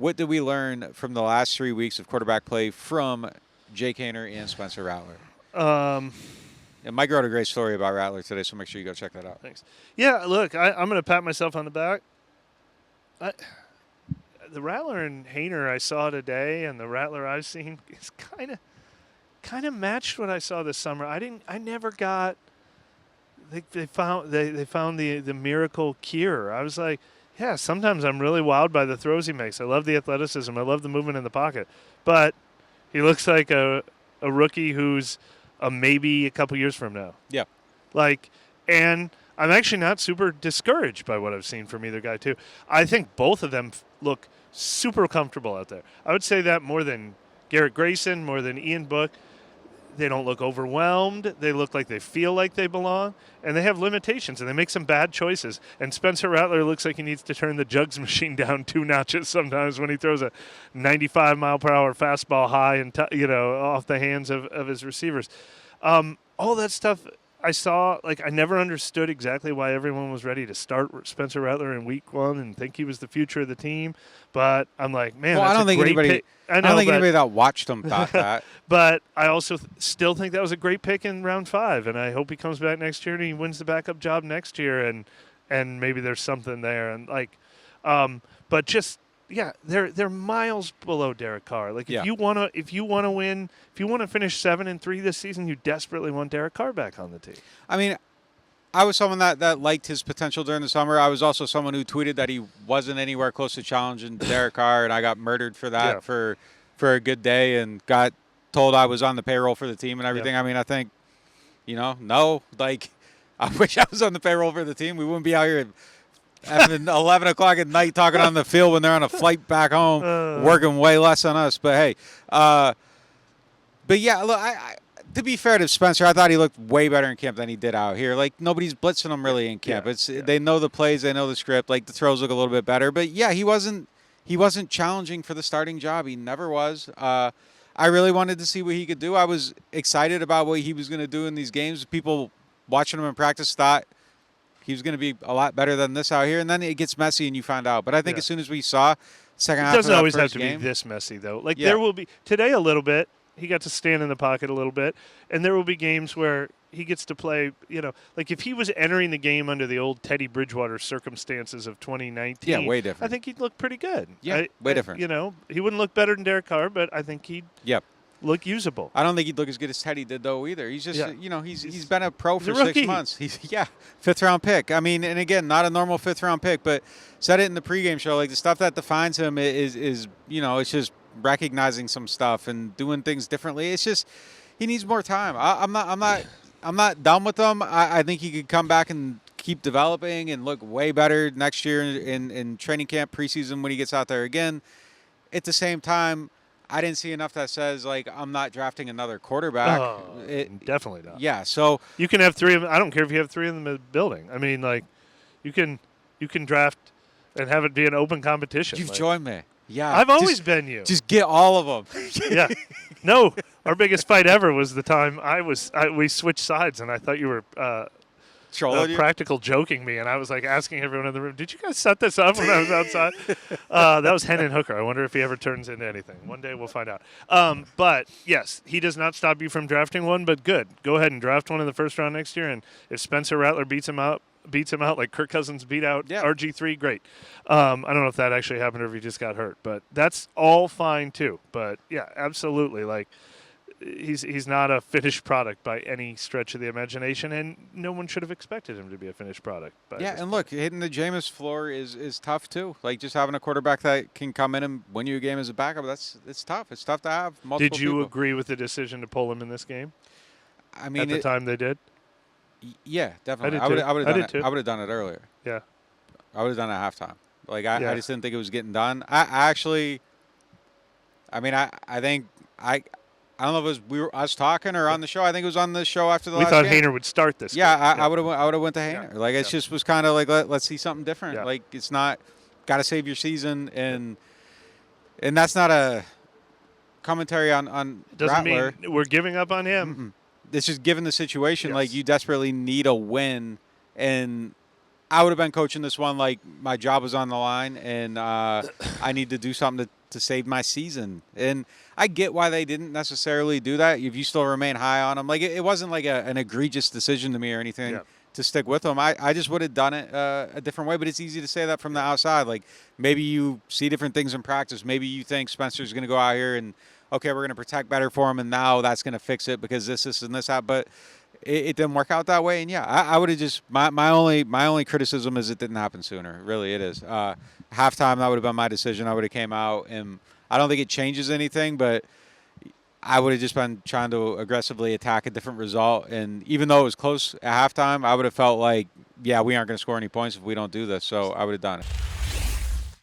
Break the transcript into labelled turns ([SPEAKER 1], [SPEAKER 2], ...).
[SPEAKER 1] what did we learn from the last 3 weeks of quarterback play from Jake Haener and Spencer Rattler? And Mike wrote a great story about Rattler today, so make sure you go check that out.
[SPEAKER 2] Thanks. Yeah, look, I'm going to pat myself on the back. The Rattler and Haener I saw today, and the Rattler I've seen is kind of matched what I saw this summer. I never got. They found the miracle cure. I was like, yeah, sometimes I'm really wowed by the throws he makes. I love the athleticism. I love the movement in the pocket. But he looks like a rookie who's a maybe a couple years from now.
[SPEAKER 1] Yeah.
[SPEAKER 2] And I'm actually not super discouraged by what I've seen from either guy, too. I think both of them look super comfortable out there. I would say that more than Garrett Grayson, more than Ian Book. They don't look overwhelmed. They look like they feel like they belong. And they have limitations, and they make some bad choices. And Spencer Rattler looks like he needs to turn the jugs machine down 2 notches sometimes when he throws a 95-mile-per-hour fastball high and off the hands of his receivers. All that stuff I saw, I never understood exactly why everyone was ready to start Spencer Rattler in week 1 and think he was the future of the team. But I'm like, man, that's a great pick.
[SPEAKER 1] I don't think anybody that watched him thought that.
[SPEAKER 2] But I also still think that was a great pick in round 5, and I hope he comes back next year and he wins the backup job next year, and maybe there's something there. And but just they're miles below Derek Carr. If you want to win, if you want to finish 7-3 this season, you desperately want Derek Carr back on the team.
[SPEAKER 1] I mean, I was someone that liked his potential during the summer. I was also someone who tweeted that he wasn't anywhere close to challenging Derek Carr, and I got murdered for that for a good day and got told I was on the payroll for the team and everything. Yeah. I mean, I think, no. I wish I was on the payroll for the team. We wouldn't be out here at 11 o'clock at night talking on the field when they're on a flight back home, working way less on us. But, hey, but, yeah, look, to be fair to Spencer, I thought he looked way better in camp than he did out here. Nobody's blitzing him really in camp. They know the plays, they know the script. The throws look a little bit better. But yeah, he wasn't challenging for the starting job. He never was. I really wanted to see what he could do. I was excited about what he was going to do in these games. People watching him in practice thought he was going to be a lot better than this out here. And then it gets messy and you find out. But I think as soon as we saw second half of that
[SPEAKER 2] doesn't always have to
[SPEAKER 1] game,
[SPEAKER 2] be this messy, though. There will be today a little bit. He got to stand in the pocket a little bit. And there will be games where he gets to play, if he was entering the game under the old Teddy Bridgewater circumstances of 2019.
[SPEAKER 1] Yeah, way different.
[SPEAKER 2] I think he'd look pretty good.
[SPEAKER 1] Yeah, way different.
[SPEAKER 2] He wouldn't look better than Derek Carr, but I think he'd look usable.
[SPEAKER 1] I don't think he'd look as good as Teddy did, though, either. He's just, he's been a pro for
[SPEAKER 2] a
[SPEAKER 1] 6 months. He's 5th-round pick. I mean, and again, not a normal 5th-round pick, but said it in the pregame show. The stuff that defines him is it's just recognizing some stuff and doing things differently. It's just he needs more time. I'm not done with him. I think he could come back and keep developing and look way better next year in training camp, preseason when he gets out there again. At the same time, I didn't see enough that says I'm not drafting another quarterback.
[SPEAKER 2] Definitely not.
[SPEAKER 1] Yeah, so
[SPEAKER 2] you can have 3 of them. I don't care if you have 3 in the building. I mean, you can draft and have it be an open competition.
[SPEAKER 1] You've joined me. Yeah,
[SPEAKER 2] I've always been you.
[SPEAKER 1] Just get all of them.
[SPEAKER 2] Yeah. No, our biggest fight ever was the time we switched sides, and I thought you were practical joking me, and I was asking everyone in the room, did you guys set this up when I was outside? That was Hennon Hooker. I wonder if he ever turns into anything. One day we'll find out. But, yes, he does not stop you from drafting one, but good. Go ahead and draft one in the first round next year, and if Spencer Rattler beats him out like Kirk Cousins beat out RG3, great. I don't know if that actually happened or if he just got hurt, but that's all fine too. But yeah, absolutely. He's not a finished product by any stretch of the imagination, and no one should have expected him to be a finished product.
[SPEAKER 1] And look, hitting the Jameis floor is tough too. Just having a quarterback that can come in and win you a game as a backup, it's tough. It's tough to have multiple
[SPEAKER 2] Did you
[SPEAKER 1] people.
[SPEAKER 2] Agree with the decision to pull him in this game?
[SPEAKER 1] I mean,
[SPEAKER 2] at the time they did.
[SPEAKER 1] Yeah, definitely. I would have done it earlier.
[SPEAKER 2] Yeah.
[SPEAKER 1] I would have done it at halftime. I just didn't think it was getting done. I think I don't know if it was us talking or on the show. I think it was on the show after the last game.
[SPEAKER 2] We thought Haener would start this.
[SPEAKER 1] Yeah, I would have went to Haener. It just was kind of let's see something different.
[SPEAKER 2] Yeah.
[SPEAKER 1] It's not got to save your season, and that's not a commentary on
[SPEAKER 2] doesn't
[SPEAKER 1] Rattler.
[SPEAKER 2] Mean we're giving up on him.
[SPEAKER 1] Mm-mm. It's just given the situation, you desperately need a win, and I would have been coaching this one like my job was on the line, and I need to do something to save my season. And I get why they didn't necessarily do that. If you still remain high on them, like it wasn't like an egregious decision to me or anything to stick with them. I just would have done it a different way. But it's easy to say that from the outside. Like maybe you see different things in practice. Maybe you think Spencer's going to go out here and okay, we're going to protect better for him, and now that's going to fix it because this, and this out. But it didn't work out that way, and yeah, I would have just my only criticism is it didn't happen sooner. Really, it is. Halftime, that would have been my decision. I would have came out, and I don't think it changes anything, but I would have just been trying to aggressively attack a different result. And even though it was close at halftime, I would have felt like, yeah, we aren't going to score any points if we don't do this. So I would have done it.